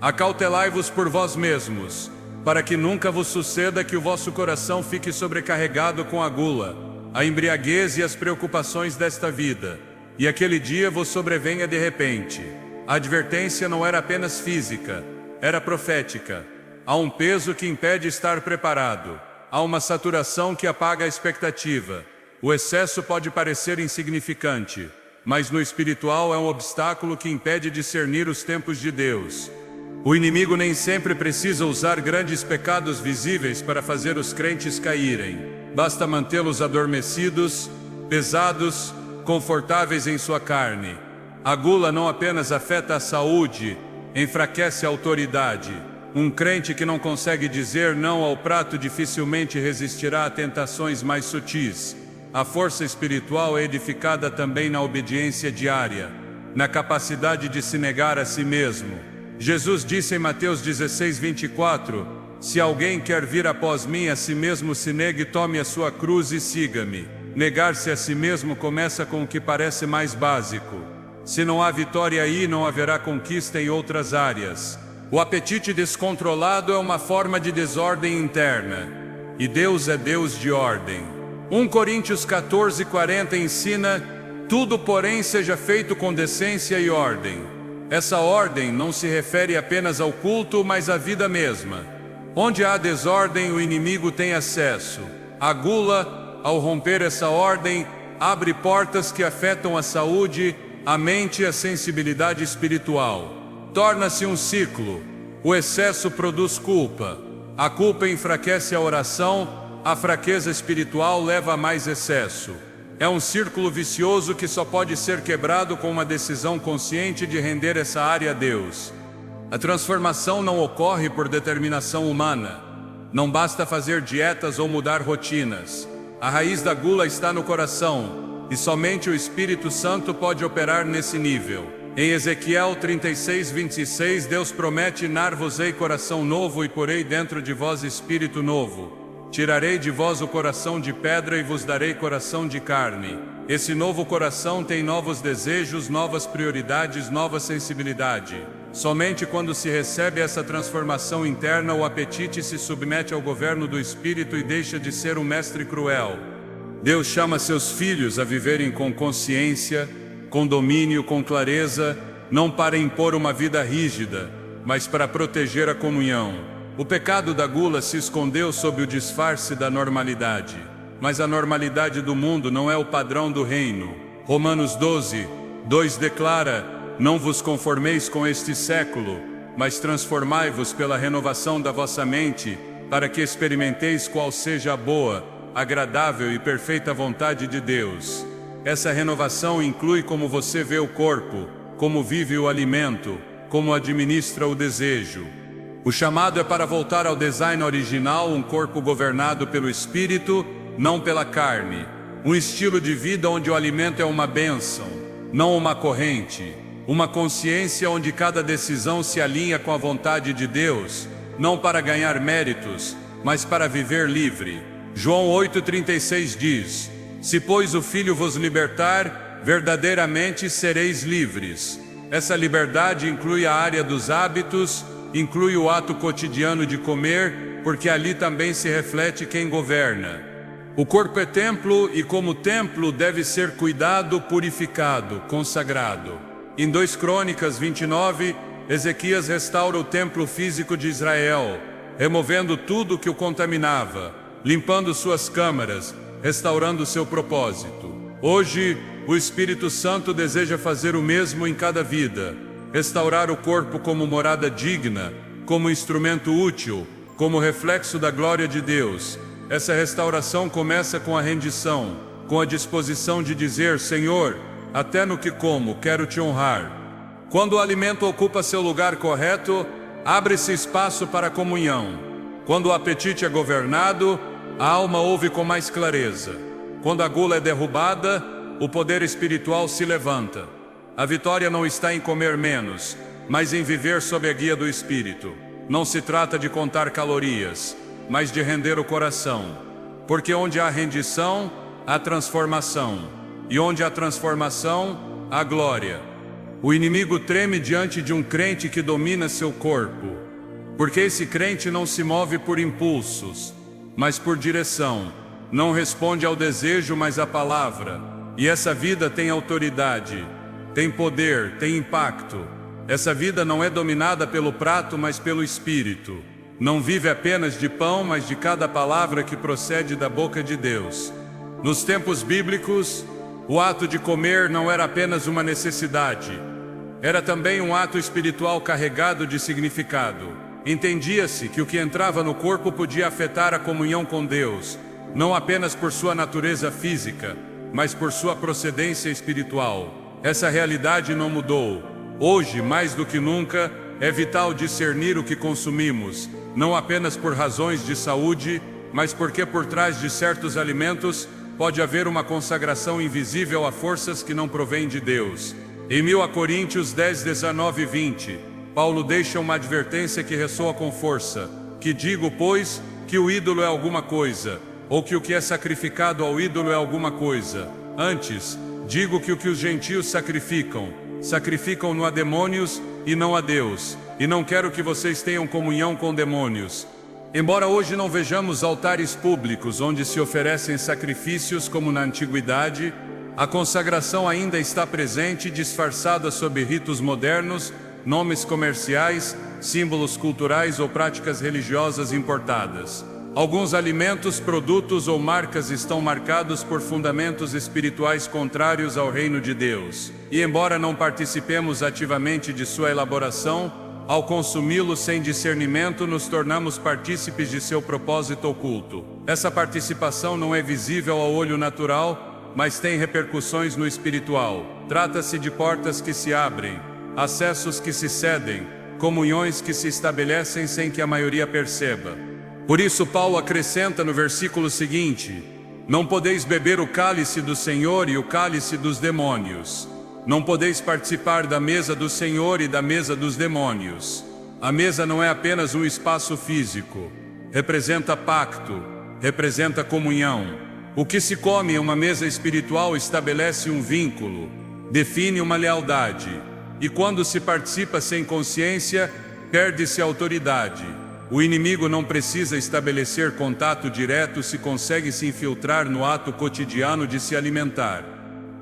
Acautelai-vos por vós mesmos, para que nunca vos suceda que o vosso coração fique sobrecarregado com a gula, a embriaguez e as preocupações desta vida, e aquele dia vos sobrevenha de repente. A advertência não era apenas física, era profética. Há um peso que impede estar preparado. Há uma saturação que apaga a expectativa. O excesso pode parecer insignificante, mas no espiritual é um obstáculo que impede discernir os tempos de Deus. O inimigo nem sempre precisa usar grandes pecados visíveis para fazer os crentes caírem. Basta mantê-los adormecidos, pesados, confortáveis em sua carne. A gula não apenas afeta a saúde, enfraquece a autoridade. Um crente que não consegue dizer não ao prato dificilmente resistirá a tentações mais sutis. A força espiritual é edificada também na obediência diária, na capacidade de se negar a si mesmo. Jesus disse em Mateus 16:24, Se alguém quer vir após mim, a si mesmo se negue, tome a sua cruz e siga-me. Negar-se a si mesmo começa com o que parece mais básico. Se não há vitória aí, não haverá conquista em outras áreas. O apetite descontrolado é uma forma de desordem interna, e Deus é Deus de ordem. 1 Coríntios 14:40 ensina: Tudo, porém, seja feito com decência e ordem. Essa ordem não se refere apenas ao culto, mas à vida mesma. Onde há desordem, o inimigo tem acesso. A gula, ao romper essa ordem, abre portas que afetam a saúde, a mente e a sensibilidade espiritual. Torna-se um ciclo. O excesso produz culpa. A culpa enfraquece a oração, a fraqueza espiritual leva a mais excesso. É um círculo vicioso que só pode ser quebrado com uma decisão consciente de render essa área a Deus. A transformação não ocorre por determinação humana. Não basta fazer dietas ou mudar rotinas. A raiz da gula está no coração, e somente o Espírito Santo pode operar nesse nível. Em Ezequiel 36:26, Deus promete: Dar-vos-ei coração novo e porei dentro de vós espírito novo. Tirarei de vós o coração de pedra e vos darei coração de carne. Esse novo coração tem novos desejos, novas prioridades, nova sensibilidade. Somente quando se recebe essa transformação interna, o apetite se submete ao governo do Espírito e deixa de ser um mestre cruel. Deus chama seus filhos a viverem com consciência, com domínio, com clareza, não para impor uma vida rígida, mas para proteger a comunhão. O pecado da gula se escondeu sob o disfarce da normalidade, mas a normalidade do mundo não é o padrão do reino. Romanos 12:2 declara: Não vos conformeis com este século, mas transformai-vos pela renovação da vossa mente, para que experimenteis qual seja a boa, agradável e perfeita vontade de Deus. Essa renovação inclui como você vê o corpo, como vive o alimento, como administra o desejo. O chamado é para voltar ao design original, um corpo governado pelo Espírito, não pela carne. Um estilo de vida onde o alimento é uma bênção, não uma corrente. Uma consciência onde cada decisão se alinha com a vontade de Deus, não para ganhar méritos, mas para viver livre. João 8,36 diz: Se, pois, o Filho vos libertar, verdadeiramente sereis livres. Essa liberdade inclui a área dos hábitos, inclui o ato cotidiano de comer, porque ali também se reflete quem governa. O corpo é templo e, como templo, deve ser cuidado, purificado, consagrado. Em 2 Crônicas 29, Ezequias restaura o templo físico de Israel, removendo tudo que o contaminava, limpando suas câmaras, restaurando seu propósito. Hoje, o Espírito Santo deseja fazer o mesmo em cada vida, restaurar o corpo como morada digna, como instrumento útil, como reflexo da glória de Deus. Essa restauração começa com a rendição, com a disposição de dizer: Senhor, até no que como, quero te honrar. Quando o alimento ocupa seu lugar correto, abre-se espaço para a comunhão. Quando o apetite é governado, a alma ouve com mais clareza. Quando a gula é derrubada, o poder espiritual se levanta. A vitória não está em comer menos, mas em viver sob a guia do Espírito. Não se trata de contar calorias, mas de render o coração. Porque onde há rendição, há transformação. E onde há transformação, há glória. O inimigo treme diante de um crente que domina seu corpo, porque esse crente não se move por impulsos, mas por direção. Não responde ao desejo, mas à palavra. E essa vida tem autoridade, tem poder, tem impacto. Essa vida não é dominada pelo prato, mas pelo Espírito. Não vive apenas de pão, mas de cada palavra que procede da boca de Deus. Nos tempos bíblicos, o ato de comer não era apenas uma necessidade. Era também um ato espiritual carregado de significado. Entendia-se que o que entrava no corpo podia afetar a comunhão com Deus, não apenas por sua natureza física, mas por sua procedência espiritual. Essa realidade não mudou. Hoje, mais do que nunca, é vital discernir o que consumimos, não apenas por razões de saúde, mas porque por trás de certos alimentos pode haver uma consagração invisível a forças que não provêm de Deus. Em 1 Coríntios 10, 19 e 20, Paulo deixa uma advertência que ressoa com força: que digo, pois, que o ídolo é alguma coisa, ou que o que é sacrificado ao ídolo é alguma coisa. Antes, digo que o que os gentios sacrificam-no a demônios e não a Deus, e não quero que vocês tenham comunhão com demônios. Embora hoje não vejamos altares públicos onde se oferecem sacrifícios como na antiguidade, a consagração ainda está presente, disfarçada sob ritos modernos, nomes comerciais, símbolos culturais ou práticas religiosas importadas. Alguns alimentos, produtos ou marcas estão marcados por fundamentos espirituais contrários ao reino de Deus. E embora não participemos ativamente de sua elaboração, ao consumi-lo sem discernimento, nos tornamos partícipes de seu propósito oculto. Essa participação não é visível ao olho natural, mas tem repercussões no espiritual. Trata-se de portas que se abrem, acessos que se cedem, comunhões que se estabelecem sem que a maioria perceba. Por isso Paulo acrescenta no versículo seguinte: não podeis beber o cálice do Senhor e o cálice dos demônios. Não podeis participar da mesa do Senhor e da mesa dos demônios. A mesa não é apenas um espaço físico. Representa pacto, representa comunhão. O que se come em uma mesa espiritual estabelece um vínculo, define uma lealdade. E quando se participa sem consciência, perde-se a autoridade. O inimigo não precisa estabelecer contato direto se consegue se infiltrar no ato cotidiano de se alimentar.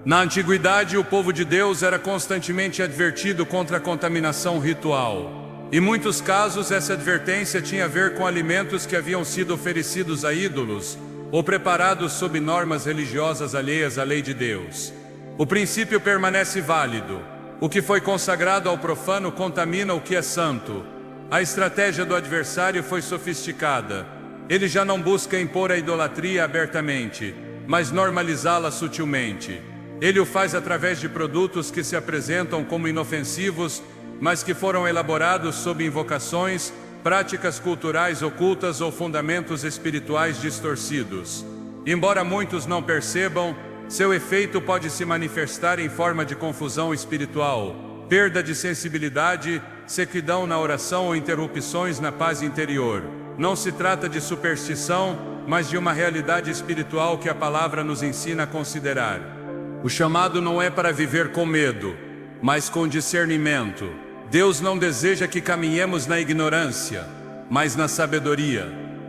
Na antiguidade, o povo de Deus era constantemente advertido contra a contaminação ritual. Em muitos casos, essa advertência tinha a ver com alimentos que haviam sido oferecidos a ídolos ou preparados sob normas religiosas alheias à lei de Deus. O princípio permanece válido. O que foi consagrado ao profano contamina o que é santo. A estratégia do adversário foi sofisticada. Ele já não busca impor a idolatria abertamente, mas normalizá-la sutilmente. Ele o faz através de produtos que se apresentam como inofensivos, mas que foram elaborados sob invocações, práticas culturais ocultas ou fundamentos espirituais distorcidos. Embora muitos não percebam, seu efeito pode se manifestar em forma de confusão espiritual, perda de sensibilidade, sequidão na oração ou interrupções na paz interior. Não se trata de superstição, mas de uma realidade espiritual que a palavra nos ensina a considerar. O chamado não é para viver com medo, mas com discernimento. Deus não deseja que caminhemos na ignorância, mas na sabedoria.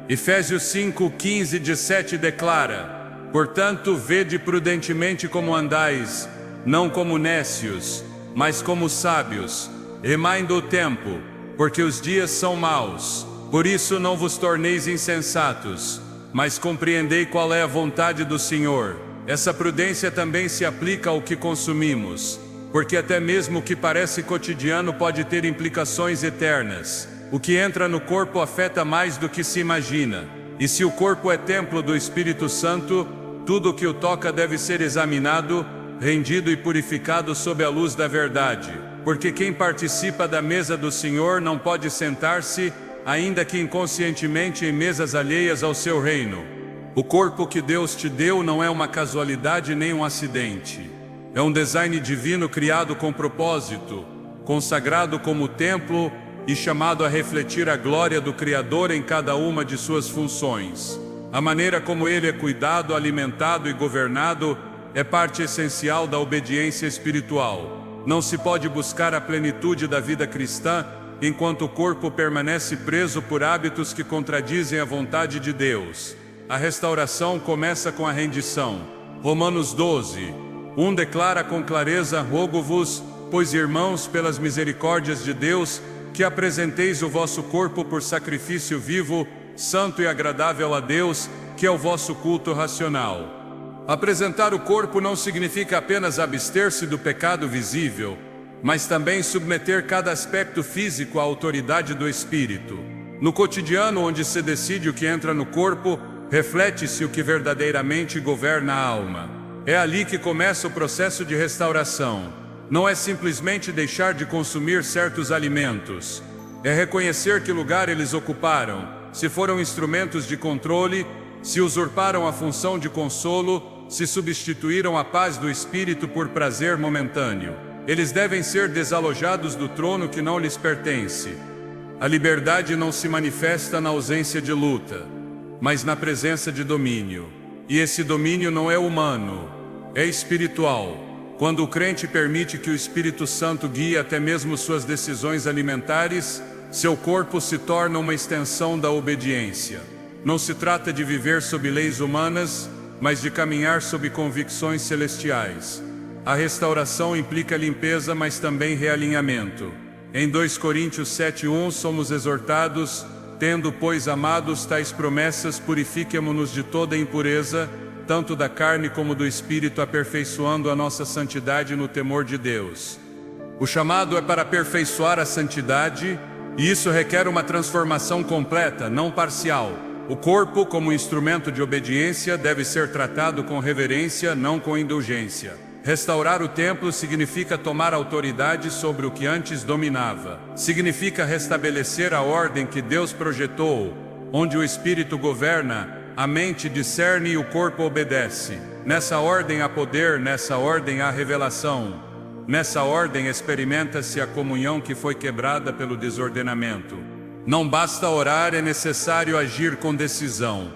Efésios 5:15-17 declara: portanto, vede prudentemente como andais, não como nécios, mas como sábios, remaindo o tempo, porque os dias são maus. Por isso não vos torneis insensatos, mas compreendei qual é a vontade do Senhor. Essa prudência também se aplica ao que consumimos, porque até mesmo o que parece cotidiano pode ter implicações eternas. O que entra no corpo afeta mais do que se imagina. E se o corpo é templo do Espírito Santo, tudo o que o toca deve ser examinado, rendido e purificado sob a luz da verdade. Porque quem participa da mesa do Senhor não pode sentar-se, ainda que inconscientemente, em mesas alheias ao seu reino. O corpo que Deus te deu não é uma casualidade nem um acidente. É um design divino criado com propósito, consagrado como templo e chamado a refletir a glória do Criador em cada uma de suas funções. A maneira como ele é cuidado, alimentado e governado é parte essencial da obediência espiritual. Não se pode buscar a plenitude da vida cristã enquanto o corpo permanece preso por hábitos que contradizem a vontade de Deus. A restauração começa com a rendição. Romanos 12:1 declara com clareza: rogo-vos, pois irmãos, pelas misericórdias de Deus, que apresenteis o vosso corpo por sacrifício vivo, santo e agradável a Deus, que é o vosso culto racional. Apresentar o corpo não significa apenas abster-se do pecado visível, mas também submeter cada aspecto físico à autoridade do Espírito. No cotidiano, onde se decide o que entra no corpo, reflete-se o que verdadeiramente governa a alma. É ali que começa o processo de restauração. Não é simplesmente deixar de consumir certos alimentos. É reconhecer que lugar eles ocuparam, se foram instrumentos de controle, se usurparam a função de consolo, se substituíram a paz do espírito por prazer momentâneo. Eles devem ser desalojados do trono que não lhes pertence. A liberdade não se manifesta na ausência de luta, mas na presença de domínio. E esse domínio não é humano, é espiritual. Quando o crente permite que o Espírito Santo guie até mesmo suas decisões alimentares, seu corpo se torna uma extensão da obediência. Não se trata de viver sob leis humanas, mas de caminhar sob convicções celestiais. A restauração implica limpeza, mas também realinhamento. Em 2 Coríntios 7:1 somos exortados: tendo, pois, amados tais promessas, purifiquemo-nos de toda impureza, tanto da carne como do espírito, aperfeiçoando a nossa santidade no temor de Deus. O chamado é para aperfeiçoar a santidade, e isso requer uma transformação completa, não parcial. O corpo, como instrumento de obediência, deve ser tratado com reverência, não com indulgência. Restaurar o templo significa tomar autoridade sobre o que antes dominava. Significa restabelecer a ordem que Deus projetou, onde o Espírito governa, a mente discerne e o corpo obedece. Nessa ordem há poder, nessa ordem há revelação. Nessa ordem experimenta-se a comunhão que foi quebrada pelo desordenamento. Não basta orar, é necessário agir com decisão.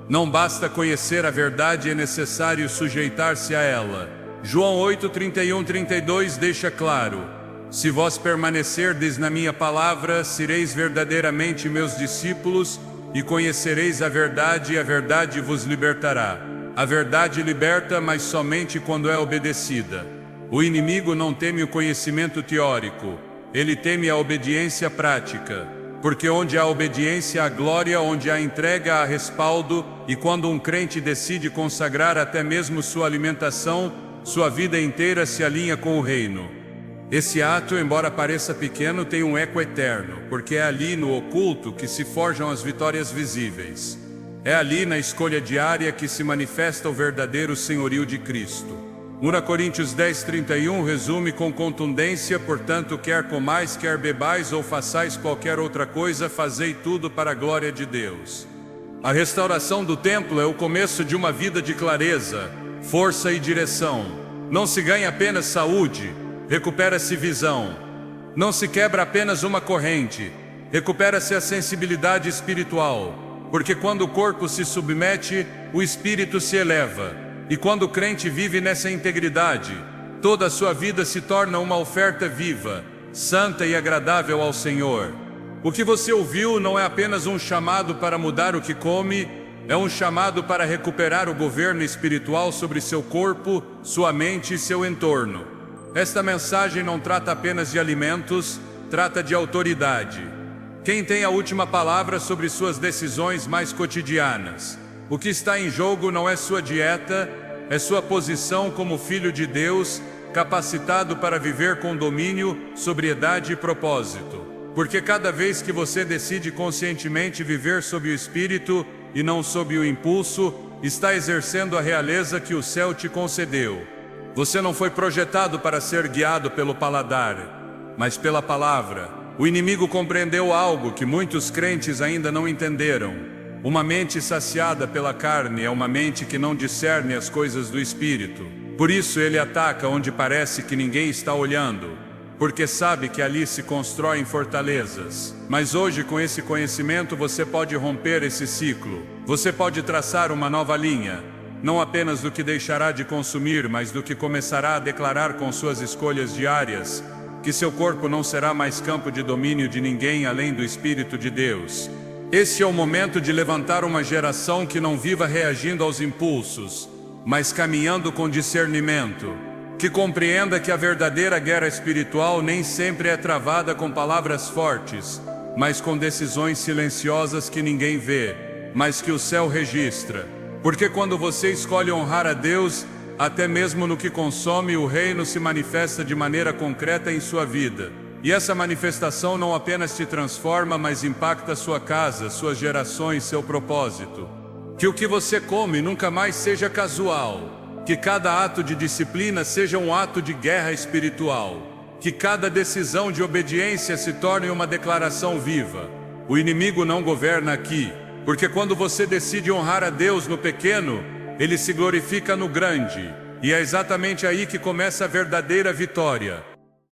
Não basta conhecer a verdade, é necessário sujeitar-se a ela. João 8:31-32 deixa claro: se vós permanecerdes na minha palavra, sereis verdadeiramente meus discípulos, e conhecereis a verdade, e a verdade vos libertará. A verdade liberta, mas somente quando é obedecida. O inimigo não teme o conhecimento teórico, ele teme a obediência prática. Porque onde há obediência há glória, onde há entrega há respaldo, e quando um crente decide consagrar até mesmo sua alimentação, sua vida inteira se alinha com o reino. Esse ato, embora pareça pequeno, tem um eco eterno, porque é ali no oculto que se forjam as vitórias visíveis. É ali na escolha diária que se manifesta o verdadeiro senhorio de Cristo. 1 Coríntios 10:31 resume com contundência: portanto, quer comais, quer bebais ou façais qualquer outra coisa, fazei tudo para a glória de Deus. A restauração do templo é o começo de uma vida de clareza, força e direção. Não se ganha apenas saúde, recupera-se visão. Não se quebra apenas uma corrente, recupera-se a sensibilidade espiritual. Porque quando o corpo se submete, o espírito se eleva. E quando o crente vive nessa integridade, toda a sua vida se torna uma oferta viva, santa e agradável ao Senhor. O que você ouviu não é apenas um chamado para mudar o que come, é um chamado para recuperar o governo espiritual sobre seu corpo, sua mente e seu entorno. Esta mensagem não trata apenas de alimentos, trata de autoridade. Quem tem a última palavra sobre suas decisões mais cotidianas? O que está em jogo não é sua dieta, é sua posição como filho de Deus, capacitado para viver com domínio, sobriedade e propósito. Porque cada vez que você decide conscientemente viver sob o Espírito e não sob o impulso, está exercendo a realeza que o céu te concedeu. Você não foi projetado para ser guiado pelo paladar, mas pela palavra. O inimigo compreendeu algo que muitos crentes ainda não entenderam. Uma mente saciada pela carne é uma mente que não discerne as coisas do Espírito. Por isso ele ataca onde parece que ninguém está olhando, porque sabe que ali se constroem fortalezas. Mas hoje, com esse conhecimento, você pode romper esse ciclo. Você pode traçar uma nova linha, não apenas do que deixará de consumir, mas do que começará a declarar com suas escolhas diárias, que seu corpo não será mais campo de domínio de ninguém além do Espírito de Deus. Este é o momento de levantar uma geração que não viva reagindo aos impulsos, mas caminhando com discernimento, que compreenda que a verdadeira guerra espiritual nem sempre é travada com palavras fortes, mas com decisões silenciosas que ninguém vê, mas que o céu registra. Porque quando você escolhe honrar a Deus, até mesmo no que consome, o reino se manifesta de maneira concreta em sua vida. E essa manifestação não apenas te transforma, mas impacta sua casa, suas gerações, seu propósito. Que o que você come nunca mais seja casual. Que cada ato de disciplina seja um ato de guerra espiritual. Que cada decisão de obediência se torne uma declaração viva. O inimigo não governa aqui, porque quando você decide honrar a Deus no pequeno, ele se glorifica no grande. E é exatamente aí que começa a verdadeira vitória.